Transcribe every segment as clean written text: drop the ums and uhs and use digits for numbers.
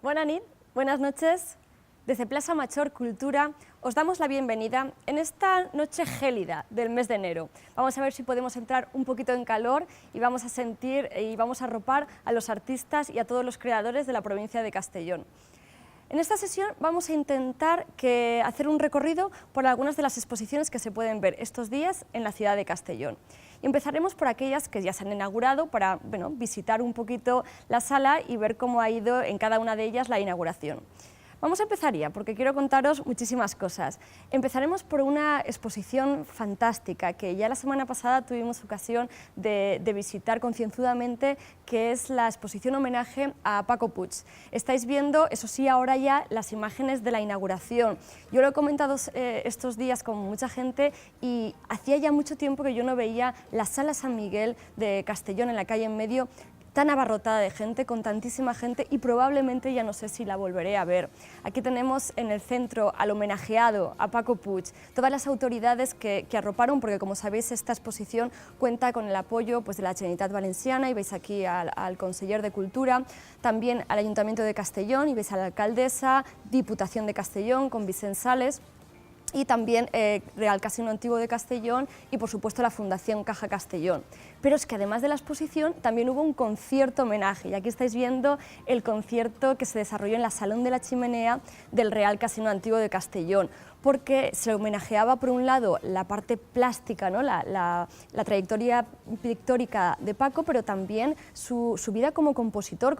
Bona nit, buenas noches. Desde Plaza Major Cultura os damos la bienvenida en esta noche gélida del mes de enero. Vamos a ver si podemos entrar un poquito en calor y vamos a sentir y vamos a arropar a los artistas y a todos los creadores de la provincia de Castellón. En esta sesión vamos a intentar hacer un recorrido por algunas de las exposiciones que se pueden ver estos días en la ciudad de Castellón. Y empezaremos por aquellas que ya se han inaugurado para visitar un poquito la sala y ver cómo ha ido en cada una de ellas la inauguración. Vamos a empezar ya, porque quiero contaros muchísimas cosas. Empezaremos por una exposición fantástica que ya la semana pasada tuvimos ocasión de visitar concienzudamente, que es la exposición homenaje a Paco Puig. Estáis viendo, eso sí, ahora ya las imágenes de la inauguración. Yo lo he comentado estos días con mucha gente y hacía ya mucho tiempo que yo no veía la Sala San Miguel de Castellón en la calle en medio tan abarrotada de gente, con tantísima gente, y probablemente ya no sé si la volveré a ver. Aquí tenemos en el centro al homenajeado, a Paco Puig, todas las autoridades que arroparon, porque como sabéis esta exposición cuenta con el apoyo de la Generalitat Valenciana, y veis aquí al conseller de Cultura, también al Ayuntamiento de Castellón, y veis a la alcaldesa, Diputación de Castellón con Vicent Sales, y también Real Casino Antiguo de Castellón y por supuesto la Fundación Caja Castellón. Pero es que además de la exposición también hubo un concierto homenaje, y aquí estáis viendo el concierto que se desarrolló en la Salón de la Chimenea del Real Casino Antiguo de Castellón, porque se homenajeaba por un lado la parte plástica, ¿no? la trayectoria pictórica de Paco, pero también su vida como compositor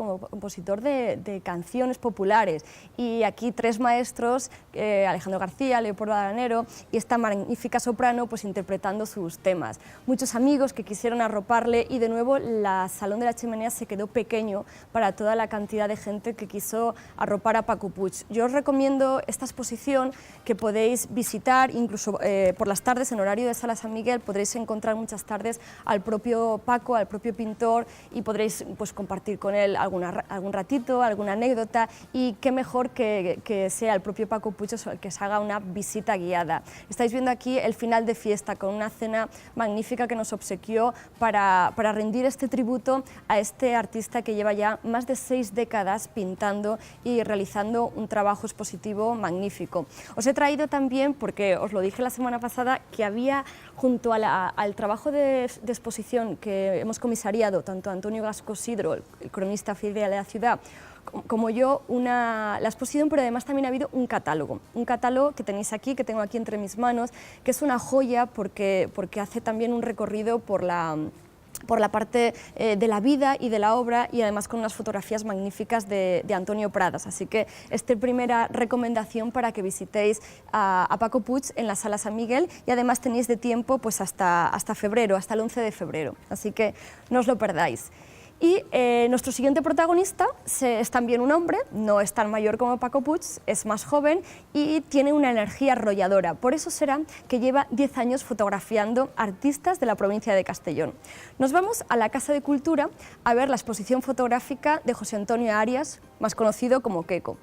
de canciones populares. Y aquí tres maestros, Alejandro García, Leopoldo Aranero y esta magnífica soprano, pues interpretando sus temas. Muchos amigos que quisieron arroparle, y de nuevo la Salón de la Chimenea se quedó pequeño para toda la cantidad de gente que quiso arropar a Paco Puig. Yo os recomiendo esta exposición que podéis visitar, incluso por las tardes en horario de Sala San Miguel podréis encontrar muchas tardes al propio Paco, al propio pintor, y podréis compartir con él algún ratito, alguna anécdota, y qué mejor que sea el propio Paco Puig el que se haga una visita guiada. Estáis viendo aquí el final de fiesta con una cena magnífica que nos obsequió para rendir este tributo a este artista que lleva ya más de 6 décadas pintando y realizando un trabajo expositivo magnífico. Os he traído también, porque os lo dije la semana pasada, que había junto al trabajo de exposición que hemos comisariado tanto Antonio Gasco Sidro, el cronista fiel de la ciudad, como yo, la exposición, pero además también ha habido un catálogo que tenéis aquí, que tengo aquí entre mis manos, que es una joya porque hace también un recorrido por la parte de la vida y de la obra, y además con unas fotografías magníficas de Antonio Pradas. Así que esta es primera recomendación para que visitéis a Paco Puig en la Sala San Miguel, y además tenéis de tiempo hasta febrero, hasta el 11 de febrero, así que no os lo perdáis. Y nuestro siguiente protagonista es también un hombre, no es tan mayor como Paco Puig, es más joven y tiene una energía arrolladora. Por eso será que lleva 10 años fotografiando artistas de la provincia de Castellón. Nos vamos a la Casa de Cultura a ver la exposición fotográfica de José Antonio Arias, más conocido como Queco.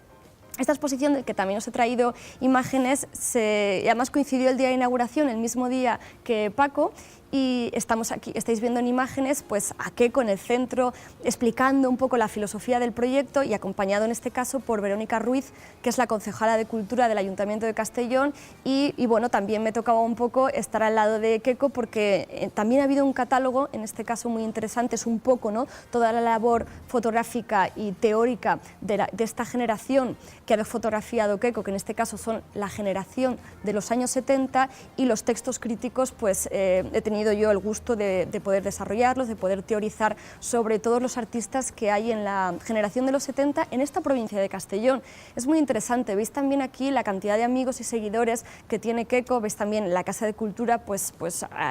Esta exposición, de que también os he traído imágenes, además coincidió el día de inauguración, el mismo día que Paco, y estamos aquí, estáis viendo en imágenes a Queco en el centro, explicando un poco la filosofía del proyecto, y acompañado en este caso por Verónica Ruiz, que es la concejala de Cultura del Ayuntamiento de Castellón, y bueno, también me tocaba un poco estar al lado de Queco, porque también ha habido un catálogo, en este caso muy interesante, es un poco, ¿no?, toda la labor fotográfica y teórica de esta generación que ha fotografiado Queco, que en este caso son la generación de los años 70, y los textos críticos, he tenido yo el gusto de poder desarrollarlos, de poder teorizar sobre todos los artistas que hay en la generación de los 70 en esta provincia de Castellón. Es muy interesante, veis también aquí la cantidad de amigos y seguidores que tiene Queco, veis también la Casa de Cultura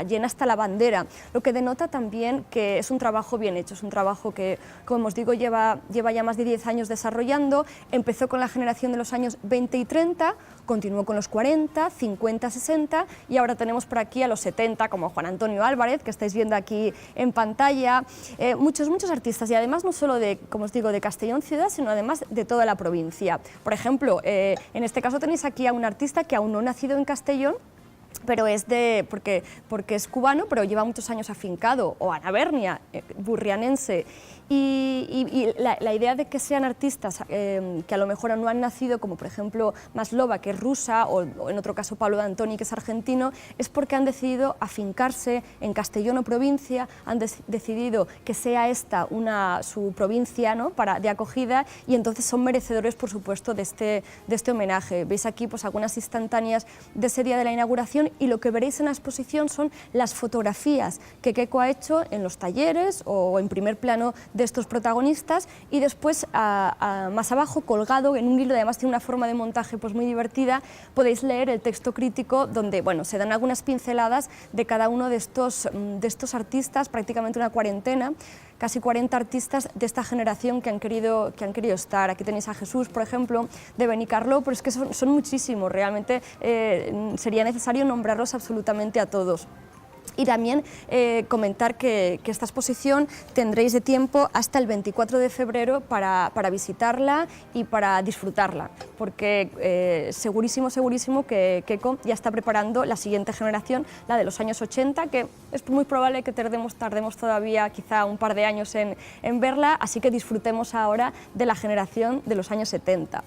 llena hasta la bandera, lo que denota también que es un trabajo bien hecho, es un trabajo que, como os digo, lleva ya más de 10 años desarrollando. Empezó con la generación de los años 20 y 30, continuó con los 40, 50, 60, y ahora tenemos por aquí a los 70, como Juan Antonio Álvarez, que estáis viendo aquí en pantalla, muchos artistas, y además no solo como os digo, de Castellón ciudad, sino además de toda la provincia. Por ejemplo, en este caso tenéis aquí a un artista que aún no ha nacido en Castellón, pero es porque es cubano, pero lleva muchos años afincado, o Ana Bernia, burrianense. Y la idea de que sean artistas que a lo mejor no han nacido, como por ejemplo Maslova, que es rusa, o en otro caso Pablo D'Antoni, que es argentino, es porque han decidido afincarse en Castellón o provincia, han decidido que sea esta su provincia, ¿no?, de acogida, y entonces son merecedores, por supuesto, de este homenaje. Veis aquí pues algunas instantáneas de ese día de la inauguración, y lo que veréis en la exposición son las fotografías que Queco ha hecho en los talleres o en primer plano de estos protagonistas, y después más abajo, colgado en un hilo, además tiene una forma de montaje pues muy divertida, podéis leer el texto crítico donde se dan algunas pinceladas de cada uno de estos artistas, prácticamente una cuarentena, casi 40 artistas de esta generación que han querido estar. Aquí tenéis a Jesús, por ejemplo, de Benicarló, pero es que son muchísimos, realmente sería necesario nombrarlos absolutamente a todos. Y también comentar que esta exposición tendréis de tiempo hasta el 24 de febrero para visitarla y para disfrutarla, porque segurísimo que Queco ya está preparando la siguiente generación, la de los años 80, que es muy probable que tardemos todavía quizá un par de años en verla, así que disfrutemos ahora de la generación de los años 70.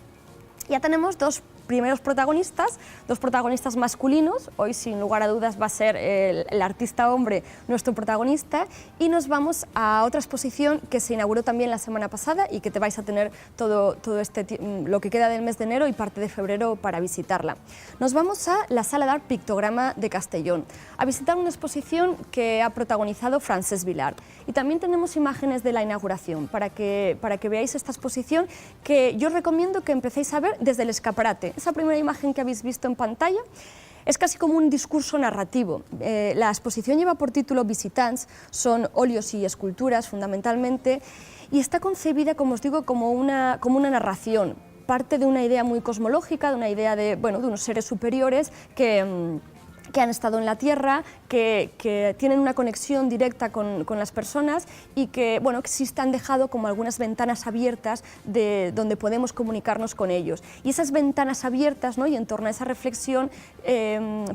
Ya tenemos dos primeros protagonistas, dos protagonistas masculinos. Hoy, sin lugar a dudas, va a ser el artista hombre nuestro protagonista, y nos vamos a otra exposición que se inauguró también la semana pasada y que te vais a tener todo lo que queda del mes de enero y parte de febrero para visitarla. Nos vamos a la Sala d'Art Pictograma de Castellón a visitar una exposición que ha protagonizado Francesc Vilart, y también tenemos imágenes de la inauguración para que veáis esta exposición, que yo os recomiendo que empecéis a ver desde el escaparate. Esa primera imagen que habéis visto en pantalla es casi como un discurso narrativo. La exposición lleva por título Visitants, son óleos y esculturas fundamentalmente, y está concebida, como os digo, como una narración. Parte de una idea muy cosmológica, de una idea de unos seres superiores que han estado en la Tierra, que tienen una conexión directa con las personas, y que sí han dejado como algunas ventanas abiertas donde podemos comunicarnos con ellos. Y esas ventanas abiertas, ¿no?, y en torno a esa reflexión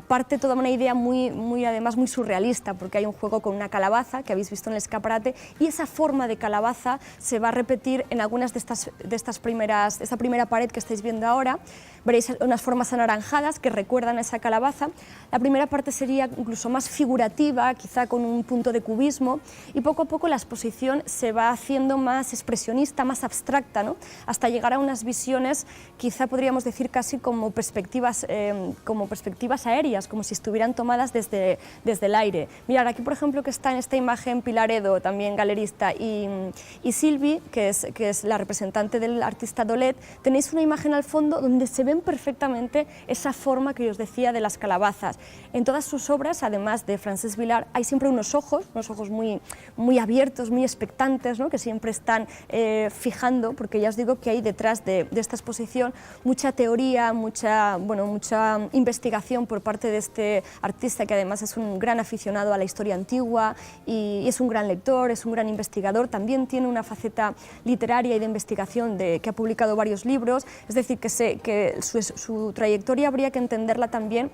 parte toda una idea además muy surrealista, porque hay un juego con una calabaza que habéis visto en el escaparate, y esa forma de calabaza se va a repetir en algunas de esta primera pared que estáis viendo ahora. Veréis unas formas anaranjadas que recuerdan a esa calabaza. La primera parte sería incluso más figurativa, quizá con un punto de cubismo, y poco a poco la exposición se va haciendo más expresionista, más abstracta, ¿no?, hasta llegar a unas visiones, quizá podríamos decir casi como perspectivas aéreas, como si estuvieran tomadas desde el aire. Mirad, aquí por ejemplo que está en esta imagen Pilar Edo, también galerista, y Silvi, que es la representante del artista Dolet. Tenéis una imagen al fondo donde se ven perfectamente esa forma que os decía de las calabazas. En todas sus obras, además de Francesc Vilart, hay siempre unos ojos muy abiertos, muy expectantes, ¿no?, que siempre están fijando, porque ya os digo que hay detrás de esta exposición mucha teoría, mucha investigación por parte de este artista, que además es un gran aficionado a la historia antigua y es un gran lector, es un gran investigador. También tiene una faceta literaria y de investigación que ha publicado varios libros, es decir, que su trayectoria habría que entenderla también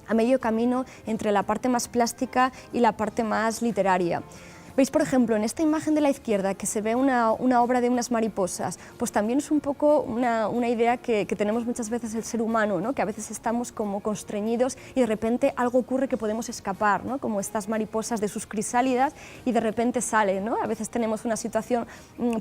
a medio camino entre la parte más plástica y la parte más literaria. Veis, por ejemplo, en esta imagen de la izquierda que se ve una obra de unas mariposas, pues también es un poco una idea que tenemos muchas veces el ser humano, ¿no?, que a veces estamos como constreñidos y de repente algo ocurre que podemos escapar, ¿no?, como estas mariposas de sus crisálidas, y de repente sale, ¿no? A veces tenemos una situación,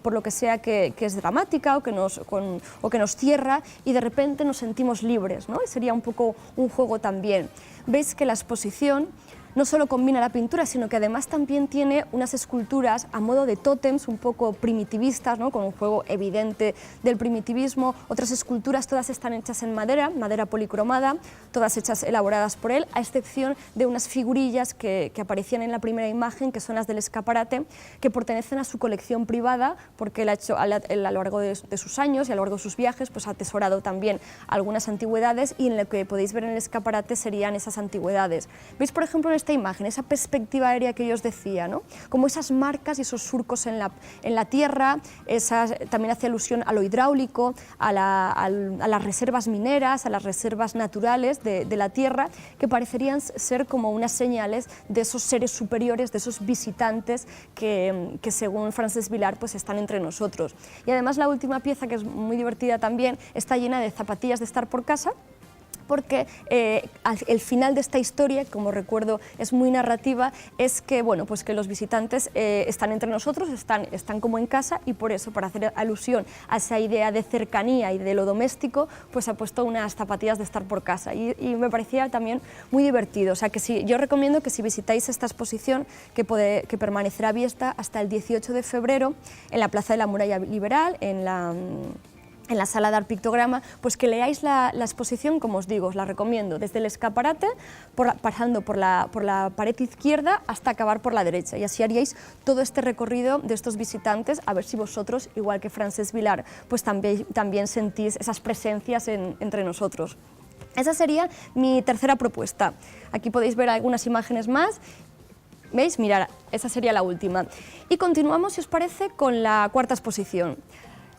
por lo que sea, que es dramática o que nos cierra, y de repente nos sentimos libres, ¿no? Y sería un poco un juego también. Veis que la exposición no solo combina la pintura, sino que además también tiene unas esculturas a modo de tótems un poco primitivistas, ¿no?, con un juego evidente del primitivismo. Otras esculturas todas están hechas en madera policromada, todas hechas elaboradas por él, a excepción de unas figurillas que aparecían en la primera imagen, que son las del escaparate, que pertenecen a su colección privada, porque él ha hecho a lo largo de sus años y a lo largo de sus viajes, pues ha atesorado también algunas antigüedades, y en lo que podéis ver en el escaparate serían esas antigüedades. Veis, por ejemplo, en esta imagen, esa perspectiva aérea que yo os decía, ¿no? Como esas marcas y esos surcos en la tierra, también hace alusión a lo hidráulico, a las reservas mineras, a las reservas naturales de la tierra, que parecerían ser como unas señales de esos seres superiores, de esos visitantes que según Francesc Vilar pues están entre nosotros. Y además la última pieza, que es muy divertida también, está llena de zapatillas de estar por casa, porque el final de esta historia, como recuerdo es muy narrativa, es que, bueno, pues que los visitantes están entre nosotros, están como en casa, y por eso, para hacer alusión a esa idea de cercanía y de lo doméstico, pues ha puesto unas zapatillas de estar por casa, y me parecía también muy divertido. O sea que yo recomiendo que si visitáis esta exposición, que permanecerá abierta hasta el 18 de febrero en la Plaza de la Muralla Liberal, en la sala de art pictograma, pues que leáis la exposición, como os digo, os la recomiendo, desde el escaparate, pasando por la pared izquierda hasta acabar por la derecha, y así haríais todo este recorrido de estos visitantes, a ver si vosotros, igual que Francesc Vilar, pues también sentís esas presencias entre nosotros. Esa sería mi tercera propuesta. Aquí podéis ver algunas imágenes más. ¿Veis? Mirad, esa sería la última. Y continuamos, si os parece, con la cuarta exposición.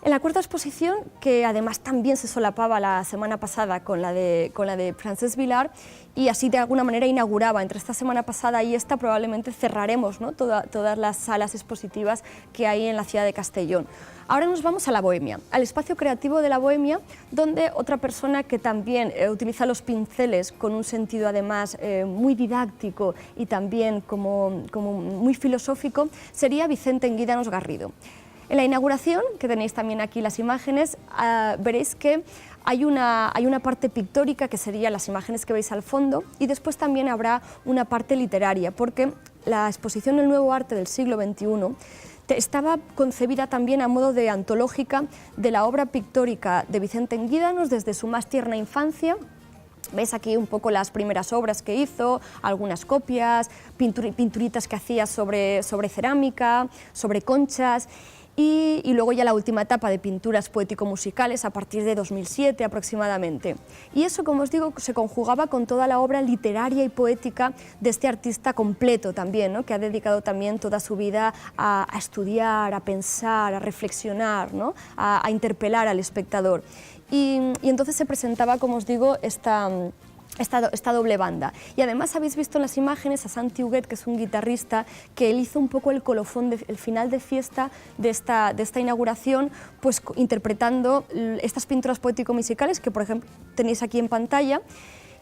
En la cuarta exposición, que además también se solapaba la semana pasada con la de Francesc Vilar, y así de alguna manera inauguraba entre esta semana pasada y esta, probablemente cerraremos, ¿no?, todas las salas expositivas que hay en la ciudad de Castellón. Ahora nos vamos a la Bohemia, al espacio creativo de la Bohemia, donde otra persona que también utiliza los pinceles con un sentido además muy didáctico y también como muy filosófico, sería Vicente Enguídanos Garrido. En la inauguración, que tenéis también aquí las imágenes, veréis que hay una parte pictórica, que serían las imágenes que veis al fondo, y después también habrá una parte literaria, porque la exposición El Nuevo Arte del siglo XXI estaba concebida también a modo de antológica de la obra pictórica de Vicente Enguídanos desde su más tierna infancia. Veis aquí un poco las primeras obras que hizo, algunas copias, pinturitas que hacía sobre cerámica, sobre conchas, y luego ya la última etapa de pinturas poético-musicales a partir de 2007 aproximadamente. Y eso, como os digo, se conjugaba con toda la obra literaria y poética de este artista completo también, ¿no?, que ha dedicado también toda su vida a estudiar, a pensar, a reflexionar, ¿no?, a interpelar al espectador. Y entonces se presentaba, como os digo, esta doble banda. Y además habéis visto en las imágenes a Santi Huguet, que es un guitarrista, que él hizo un poco el colofón, el final de fiesta de esta inauguración, pues interpretando estas pinturas poético-musicales que, por ejemplo, tenéis aquí en pantalla,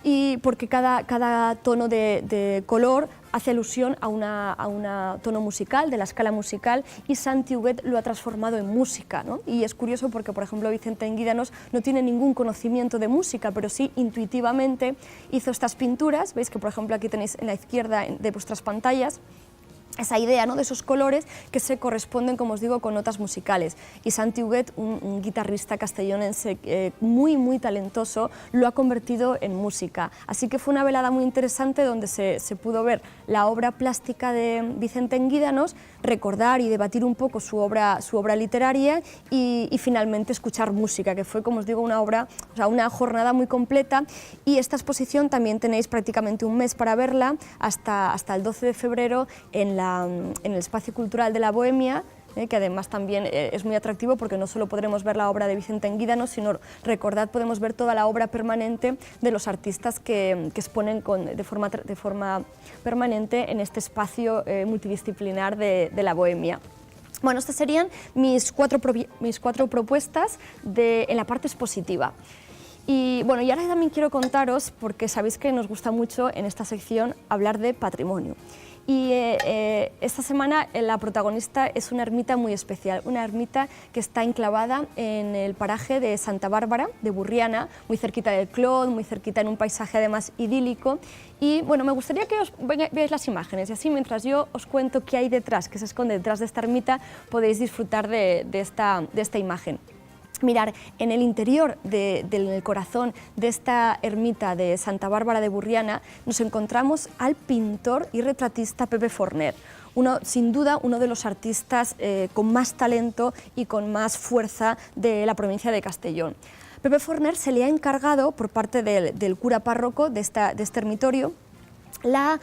y porque cada tono de color hace alusión a un tono musical, de la escala musical, y Santi Huguet lo ha transformado en música, ¿no? Y es curioso porque, por ejemplo, Vicente Enguídanos no tiene ningún conocimiento de música, pero sí intuitivamente hizo estas pinturas. Veis que, por ejemplo, aquí tenéis en la izquierda de vuestras pantallas esa idea, ¿no?, de esos colores que se corresponden, como os digo, con notas musicales. Y Santi Huguet, un guitarrista castellonense muy talentoso, lo ha convertido en música. Así que fue una velada muy interesante donde se pudo ver la obra plástica de Vicente Enguídanos, recordar y debatir un poco su obra literaria y finalmente escuchar música, que fue, como os digo, una jornada muy completa. Y esta exposición también tenéis prácticamente un mes para verla, hasta el 12 de febrero en el Espacio Cultural de la Bohemia, que además también es muy atractivo porque no solo podremos ver la obra de Vicente Enguídanos, sino, recordad, podemos ver toda la obra permanente de los artistas que exponen de forma permanente en este espacio multidisciplinar de la Bohemia. Bueno, estas serían mis cuatro propuestas en la parte expositiva. Y bueno, y ahora también quiero contaros, porque sabéis que nos gusta mucho en esta sección hablar de patrimonio. Y esta semana la protagonista es una ermita muy especial, una ermita que está enclavada en el paraje de Santa Bárbara de Burriana, muy cerquita del Clot, muy cerquita, en un paisaje además idílico. Y bueno, me gustaría que veáis las imágenes, y así mientras yo os cuento qué hay detrás, qué se esconde detrás de esta ermita, podéis disfrutar de esta imagen. Mirar, en el interior del corazón de esta ermita de Santa Bárbara de Burriana nos encontramos al pintor y retratista Pepe Forner, sin duda uno de los artistas con más talento y con más fuerza de la provincia de Castellón. Pepe Forner se le ha encargado por parte del cura párroco de este ermitorio la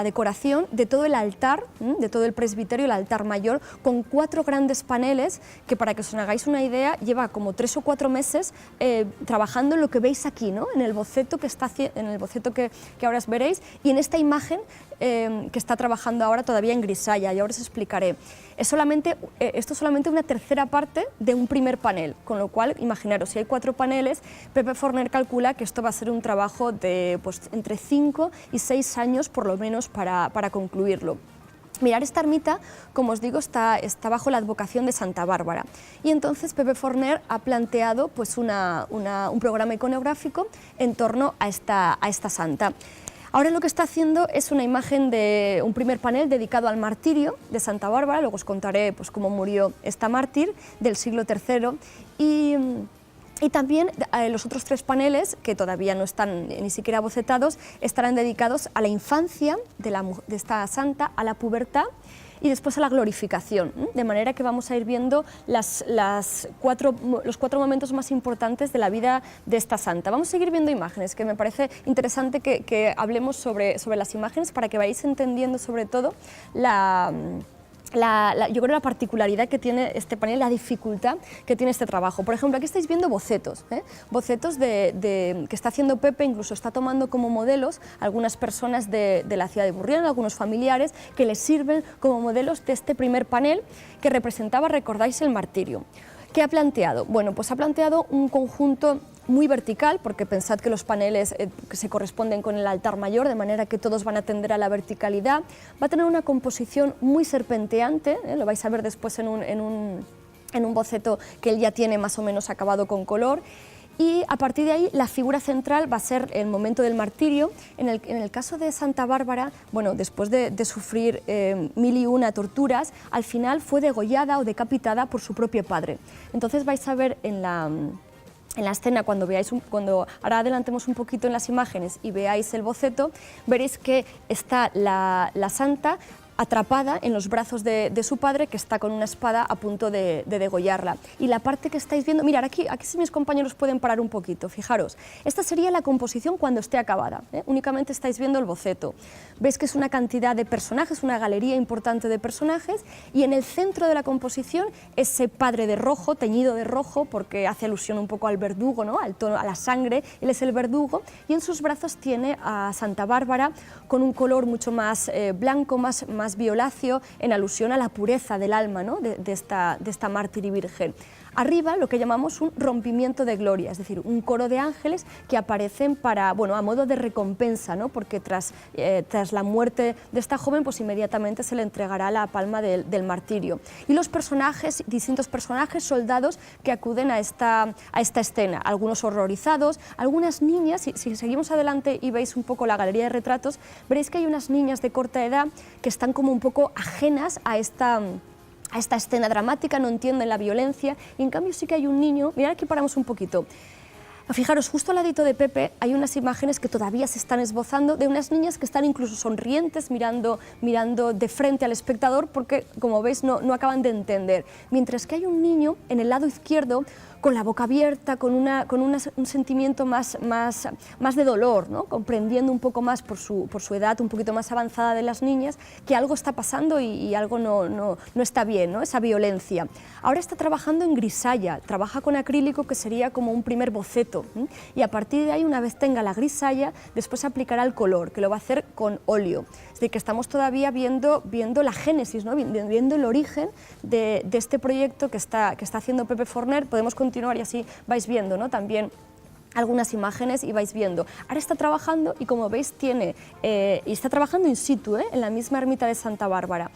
decoración de todo el altar, de todo el presbiterio, el altar mayor, con 4 grandes paneles que, para que os hagáis una idea, lleva como 3 o 4 meses trabajando en lo que veis aquí, ¿no? En el boceto que ahora os veréis, y en esta imagen que está trabajando ahora todavía en grisalla, y ahora os explicaré. Esto es solamente una tercera parte de un primer panel, con lo cual, imaginaros, si hay 4 paneles, Pepe Forner calcula que esto va a ser un trabajo de pues, entre 5 y 6 años por lo menos para concluirlo. Mirad, esta ermita, como os digo, está bajo la advocación de Santa Bárbara, y entonces Pepe Forner ha planteado pues, un programa iconográfico en torno a esta santa. Ahora lo que está haciendo es una imagen de un primer panel dedicado al martirio de Santa Bárbara, luego os contaré pues, cómo murió esta mártir del siglo III, y también los otros 3 paneles, que todavía no están ni siquiera bocetados, estarán dedicados a la infancia de esta santa, a la pubertad y después a la glorificación, de manera que vamos a ir viendo los 4 momentos más importantes de la vida de esta santa. Vamos a seguir viendo imágenes, que me parece interesante que hablemos sobre las imágenes para que vayáis entendiendo sobre todo yo creo la particularidad que tiene este panel, la dificultad que tiene este trabajo. Por ejemplo, aquí estáis viendo bocetos, bocetos que está haciendo Pepe, incluso está tomando como modelos algunas personas de la ciudad de Burriana, algunos familiares, que les sirven como modelos de este primer panel que representaba, recordáis, el martirio. ¿Qué ha planteado? Bueno, pues ha planteado un conjunto muy vertical, porque pensad que los paneles se corresponden con el altar mayor, de manera que todos van a tender a la verticalidad. Va a tener una composición muy serpenteante, lo vais a ver después en un boceto que él ya tiene más o menos acabado con color. Y a partir de ahí la figura central va a ser el momento del martirio. En el caso de Santa Bárbara, bueno, después de sufrir 1001 torturas, al final fue degollada o decapitada por su propio padre. Entonces vais a ver en la escena, cuando ahora adelantemos un poquito en las imágenes y veáis el boceto, veréis que está la santa atrapada en los brazos de su padre, que está con una espada a punto de degollarla. Y la parte que estáis viendo, mirad, aquí si mis compañeros pueden parar un poquito, fijaros, esta sería la composición cuando esté acabada, únicamente estáis viendo el boceto. Veis que es una cantidad de personajes, una galería importante de personajes, y en el centro de la composición ese padre de rojo, teñido de rojo, porque hace alusión un poco al verdugo, ¿no? Al tono, a la sangre, él es el verdugo, y en sus brazos tiene a Santa Bárbara con un color mucho más blanco, más violáceo, en alusión a la pureza del alma, ¿no? de esta mártir y virgen. Arriba lo que llamamos un rompimiento de gloria, es decir, un coro de ángeles que aparecen a modo de recompensa, ¿no? Porque tras la muerte de esta joven, pues inmediatamente se le entregará la palma del martirio. Y los personajes, distintos personajes, soldados que acuden a esta escena, algunos horrorizados, algunas niñas. Si seguimos adelante y veis un poco la galería de retratos, veréis que hay unas niñas de corta edad que están como un poco ajenas a esta escena dramática, no entienden la violencia, y en cambio sí que hay un niño. Mirad, aquí paramos un poquito. Fijaros, justo al ladito de Pepe hay unas imágenes que todavía se están esbozando de unas niñas que están incluso sonrientes, mirando de frente al espectador, porque, como veis, no acaban de entender. Mientras que hay un niño en el lado izquierdo con la boca abierta, con un sentimiento más de dolor, ¿no? Comprendiendo un poco más por su edad un poquito más avanzada de las niñas, que algo está pasando y algo no está bien, ¿no? Esa violencia. Ahora está trabajando en grisalla, trabaja con acrílico, que sería como un primer boceto, y a partir de ahí, una vez tenga la grisalla, después aplicará el color, que lo va a hacer con óleo. Es decir, que estamos todavía viendo la génesis, ¿no? Viendo el origen de este proyecto que está haciendo Pepe Forner. Podemos continuar y así vais viendo, ¿no? También algunas imágenes y vais viendo. Ahora está trabajando y, como veis, está trabajando in situ, en la misma ermita de Santa Bárbara.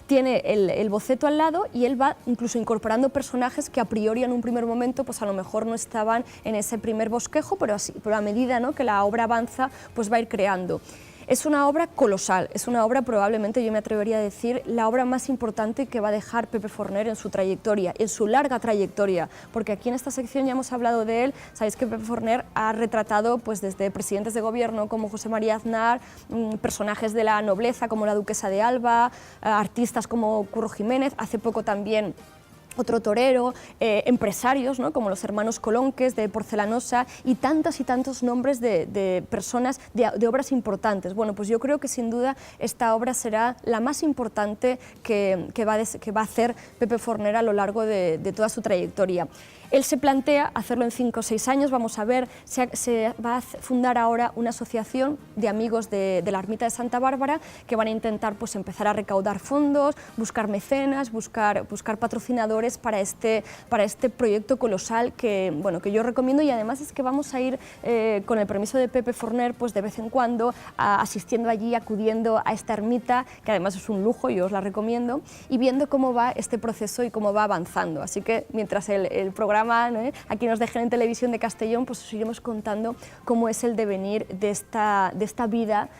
Tiene el boceto al lado y él va incluso incorporando personajes que a priori en un primer momento pues a lo mejor no estaban en ese primer bosquejo, pero a medida, ¿no?, que la obra avanza, pues va a ir creando. Es una obra colosal, es una obra, probablemente yo me atrevería a decir, la obra más importante que va a dejar Pepe Forner en su trayectoria, en su larga trayectoria, porque aquí en esta sección ya hemos hablado de él. Sabéis que Pepe Forner ha retratado pues desde presidentes de gobierno como José María Aznar, personajes de la nobleza como la duquesa de Alba, artistas como Curro Jiménez, hace poco también otro torero, empresarios, ¿no?, como los hermanos Colonques de Porcelanosa y tantos nombres de personas, de obras importantes. Bueno, pues yo creo que sin duda esta obra será la más importante que va a hacer Pepe Forner a lo largo de toda su trayectoria. Él se plantea hacerlo en 5 o 6 años, vamos a ver, se va a fundar ahora una asociación de amigos de la ermita de Santa Bárbara que van a intentar pues, empezar a recaudar fondos, buscar mecenas, buscar patrocinadores para este proyecto colosal que, bueno, que yo recomiendo, y además es que vamos a ir con el permiso de Pepe Forner pues, de vez en cuando asistiendo allí, acudiendo a esta ermita, que además es un lujo, yo os la recomiendo, y viendo cómo va este proceso y cómo va avanzando. Así que mientras el programa, ¿no?, aquí nos dejen en Televisión de Castellón, pues os iremos contando cómo es el devenir de esta vida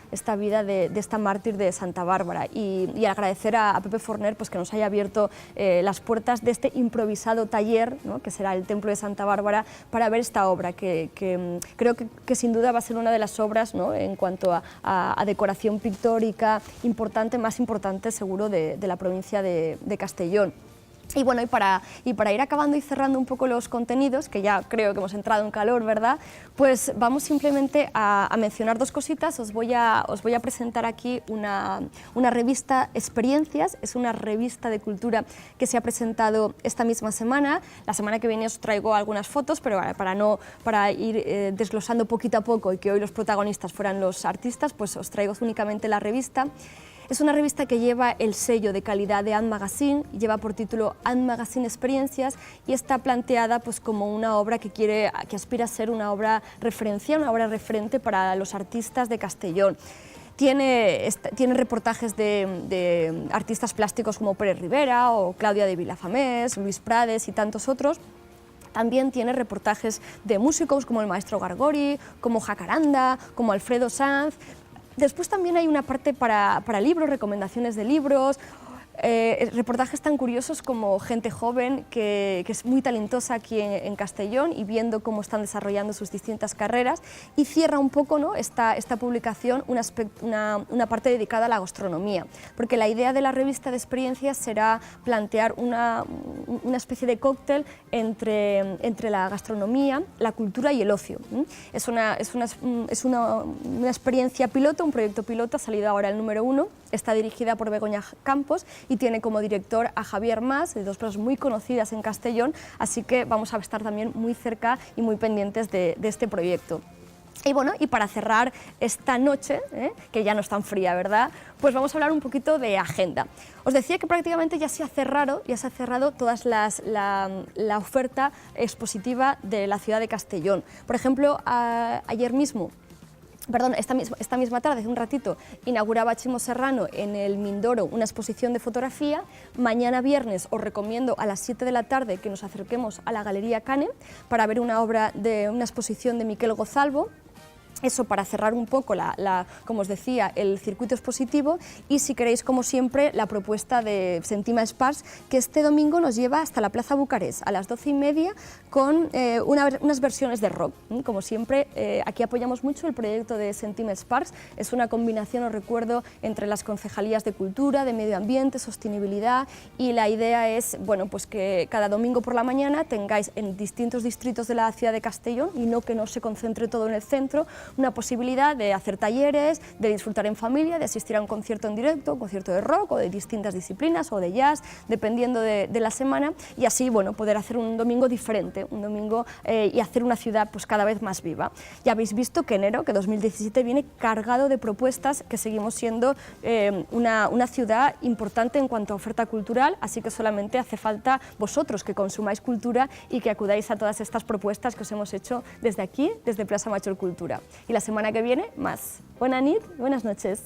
de esta mártir de Santa Bárbara, y agradecer a Pepe Forner pues, que nos haya abierto las puertas de este improvisado taller, ¿no?, que será el Templo de Santa Bárbara, para ver esta obra, que creo que sin duda va a ser una de las obras, ¿no?, en cuanto a decoración pictórica más importante seguro de la provincia de Castellón. Y bueno, y para ir acabando y cerrando un poco los contenidos, que ya creo que hemos entrado en calor, ¿verdad?, pues vamos simplemente a mencionar 2 cositas. Os voy a presentar aquí una revista Experiencias, es una revista de cultura que se ha presentado esta misma semana. La semana que viene os traigo algunas fotos, pero para ir desglosando poquito a poco y que hoy los protagonistas fueran los artistas, pues os traigo únicamente la revista. Es una revista que lleva el sello de calidad de Ant Magazine, lleva por título Ant Magazine Experiencias, y está planteada pues, como una obra que aspira a ser una obra referencial, una obra referente para los artistas de Castellón. Tiene reportajes de artistas plásticos como Pérez Rivera o Claudia de Vilafamés, Luis Prades y tantos otros. También tiene reportajes de músicos como el maestro Gargori, como Jacaranda, como Alfredo Sanz. Después también hay una parte para libros, recomendaciones de libros, reportajes tan curiosos como gente joven que es muy talentosa aquí en Castellón, y viendo cómo están desarrollando sus distintas carreras, y cierra un poco, ¿no?, esta publicación una parte dedicada a la gastronomía, porque la idea de la revista de Experiencias será plantear una especie de cóctel entre la gastronomía, la cultura y el ocio. Es una experiencia piloto, un proyecto piloto, ha salido ahora el número 1, está dirigida por Begoña Campos y tiene como director a Javier Mas, de 2 personas muy conocidas en Castellón, así que vamos a estar también muy cerca y muy pendientes de este proyecto. Y bueno, y para cerrar esta noche, que ya no es tan fría, ¿verdad?, pues vamos a hablar un poquito de agenda. Os decía que prácticamente ya se ha cerrado toda la oferta expositiva de la ciudad de Castellón. Por ejemplo, esta misma tarde, hace un ratito, inauguraba Chimo Serrano en el Mindoro una exposición de fotografía. Mañana viernes os recomiendo a las 7 de la tarde que nos acerquemos a la Galería Cane para ver una exposición de Miquel Gozalvo. Eso para cerrar un poco, como os decía, el circuito expositivo, y si queréis, como siempre, la propuesta de Sentima Sparks, que este domingo nos lleva hasta la Plaza Bucarest a las 12:30 con unas versiones de rock. Como siempre, aquí apoyamos mucho el proyecto de Sentima Sparks, es una combinación, os recuerdo, entre las concejalías de cultura, de medio ambiente, sostenibilidad, y la idea es, bueno, pues que cada domingo por la mañana tengáis en distintos distritos de la ciudad de Castellón, y que no se concentre todo en el centro, una posibilidad de hacer talleres, de disfrutar en familia, de asistir a un concierto en directo, un concierto de rock o de distintas disciplinas o de jazz, dependiendo de la semana, y así, bueno, poder hacer un domingo diferente, y hacer una ciudad pues cada vez más viva. Ya habéis visto que enero, que 2017 viene cargado de propuestas, que seguimos siendo una ciudad importante en cuanto a oferta cultural, así que solamente hace falta vosotros que consumáis cultura y que acudáis a todas estas propuestas que os hemos hecho desde aquí, desde Plaza Major Cultura. Y la semana que viene, más. Buena nit, buenas noches.